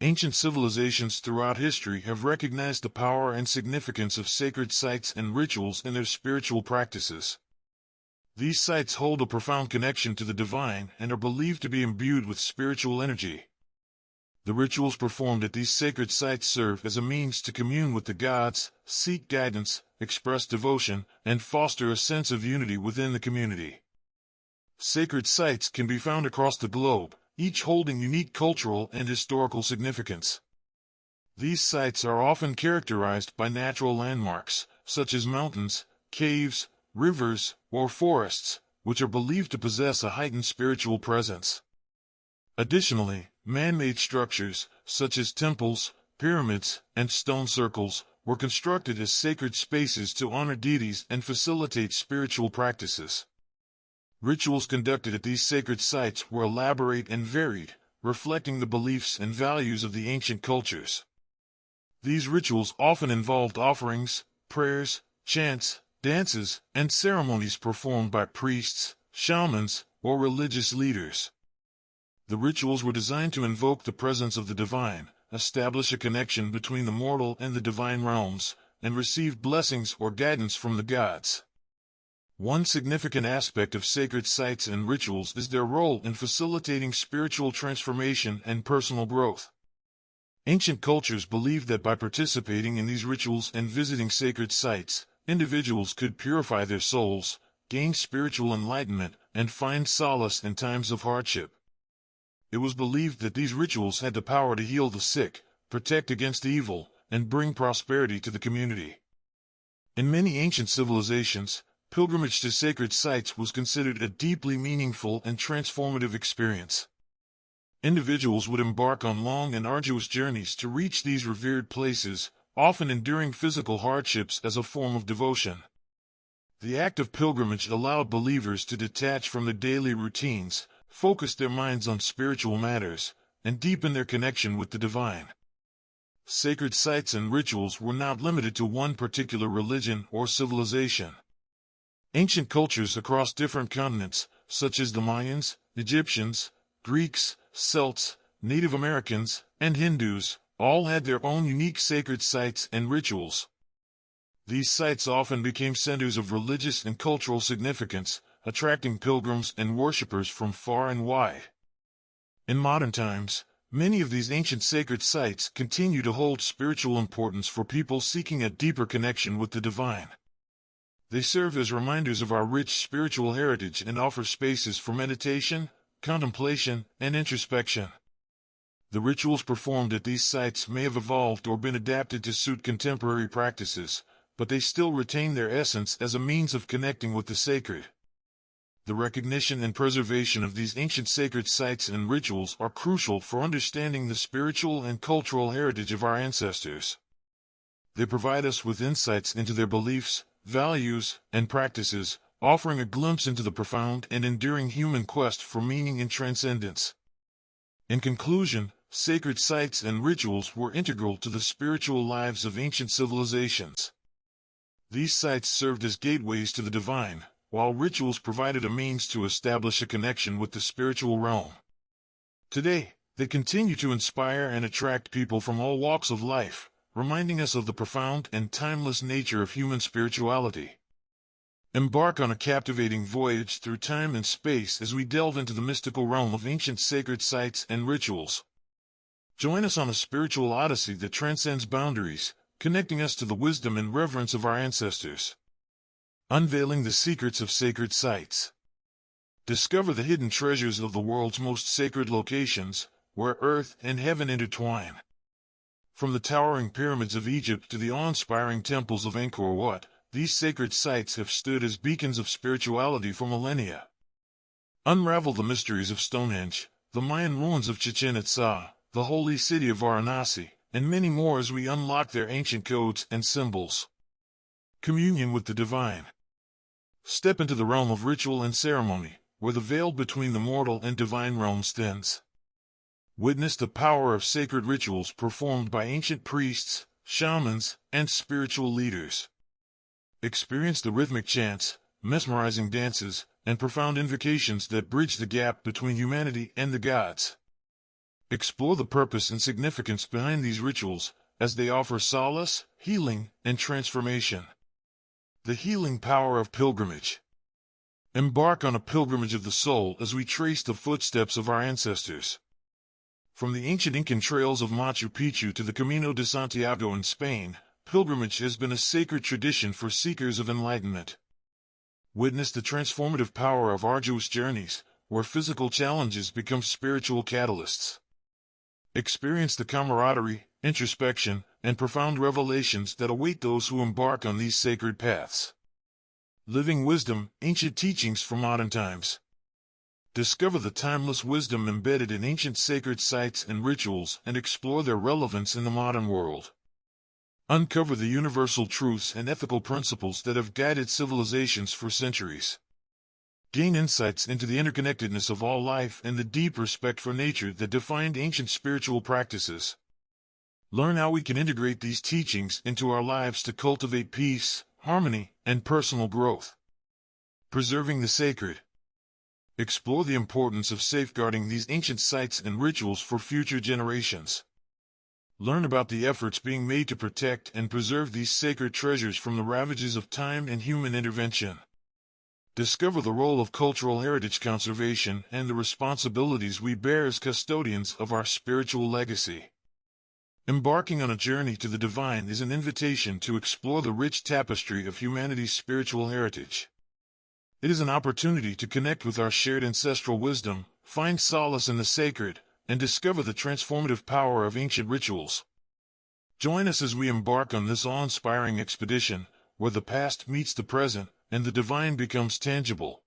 Ancient civilizations throughout history have recognized the power and significance of sacred sites and rituals in their spiritual practices. These sites hold a profound connection to the divine and are believed to be imbued with spiritual energy. The rituals performed at these sacred sites serve as a means to commune with the gods, seek guidance, express devotion, and foster a sense of unity within the community. Sacred sites can be found across the globe, each holding unique cultural and historical significance. These sites are often characterized by natural landmarks, such as mountains, caves, rivers, or forests, which are believed to possess a heightened spiritual presence. Additionally, man-made structures, such as temples, pyramids, and stone circles, were constructed as sacred spaces to honor deities and facilitate spiritual practices. Rituals conducted at these sacred sites were elaborate and varied, reflecting the beliefs and values of the ancient cultures. These rituals often involved offerings, prayers, chants, dances, and ceremonies performed by priests, shamans, or religious leaders. The rituals were designed to invoke the presence of the divine, establish a connection between the mortal and the divine realms, and receive blessings or guidance from the gods. One significant aspect of sacred sites and rituals is their role in facilitating spiritual transformation and personal growth. Ancient cultures believed that by participating in these rituals and visiting sacred sites, individuals could purify their souls, gain spiritual enlightenment, and find solace in times of hardship. It was believed that these rituals had the power to heal the sick, protect against evil, and bring prosperity to the community. In many ancient civilizations, pilgrimage to sacred sites was considered a deeply meaningful and transformative experience. Individuals would embark on long and arduous journeys to reach these revered places, often enduring physical hardships as a form of devotion. The act of pilgrimage allowed believers to detach from their daily routines, focus their minds on spiritual matters, and deepen their connection with the divine. Sacred sites and rituals were not limited to one particular religion or civilization. Ancient cultures across different continents, such as the Mayans, Egyptians, Greeks, Celts, Native Americans, and Hindus, all had their own unique sacred sites and rituals. These sites often became centers of religious and cultural significance, attracting pilgrims and worshippers from far and wide. In modern times, many of these ancient sacred sites continue to hold spiritual importance for people seeking a deeper connection with the divine. They serve as reminders of our rich spiritual heritage and offer spaces for meditation, contemplation, and introspection. The rituals performed at these sites may have evolved or been adapted to suit contemporary practices, but they still retain their essence as a means of connecting with the sacred. The recognition and preservation of these ancient sacred sites and rituals are crucial for understanding the spiritual and cultural heritage of our ancestors. They provide us with insights into their beliefs, values, and practices, offering a glimpse into the profound and enduring human quest for meaning and transcendence. In conclusion, sacred sites and rituals were integral to the spiritual lives of ancient civilizations. These sites served as gateways to the divine, while rituals provided a means to establish a connection with the spiritual realm. Today, they continue to inspire and attract people from all walks of life, reminding us of the profound and timeless nature of human spirituality. Embark on a captivating voyage through time and space as we delve into the mystical realm of ancient sacred sites and rituals. Join us on a spiritual odyssey that transcends boundaries, connecting us to the wisdom and reverence of our ancestors. Unveiling the secrets of sacred sites. Discover the hidden treasures of the world's most sacred locations, where earth and heaven intertwine. From the towering pyramids of Egypt to the awe-inspiring temples of Angkor Wat, these sacred sites have stood as beacons of spirituality for millennia. Unravel the mysteries of Stonehenge, the Mayan ruins of Chichen Itza, the holy city of Varanasi, and many more as we unlock their ancient codes and symbols. Communion with the divine. Step into the realm of ritual and ceremony, where the veil between the mortal and divine realms thins. Witness the power of sacred rituals performed by ancient priests, shamans, and spiritual leaders. Experience the rhythmic chants, mesmerizing dances, and profound invocations that bridge the gap between humanity and the gods. Explore the purpose and significance behind these rituals, as they offer solace, healing, and transformation. The healing power of pilgrimage. Embark on a pilgrimage of the soul as we trace the footsteps of our ancestors. From the ancient Incan trails of Machu Picchu to the Camino de Santiago in Spain, pilgrimage has been a sacred tradition for seekers of enlightenment. Witness the transformative power of arduous journeys, where physical challenges become spiritual catalysts. Experience the camaraderie, introspection, and profound revelations that await those who embark on these sacred paths. Living wisdom, ancient teachings for modern times. Discover the timeless wisdom embedded in ancient sacred sites and rituals and explore their relevance in the modern world. Uncover the universal truths and ethical principles that have guided civilizations for centuries. Gain insights into the interconnectedness of all life and the deep respect for nature that defined ancient spiritual practices. Learn how we can integrate these teachings into our lives to cultivate peace, harmony, and personal growth. Preserving the sacred. Explore the importance of safeguarding these ancient sites and rituals for future generations. Learn about the efforts being made to protect and preserve these sacred treasures from the ravages of time and human intervention. Discover the role of cultural heritage conservation and the responsibilities we bear as custodians of our spiritual legacy. Embarking on a journey to the divine is an invitation to explore the rich tapestry of humanity's spiritual heritage. It is an opportunity to connect with our shared ancestral wisdom, find solace in the sacred, and discover the transformative power of ancient rituals. Join us as we embark on this awe-inspiring expedition, where the past meets the present, and the divine becomes tangible.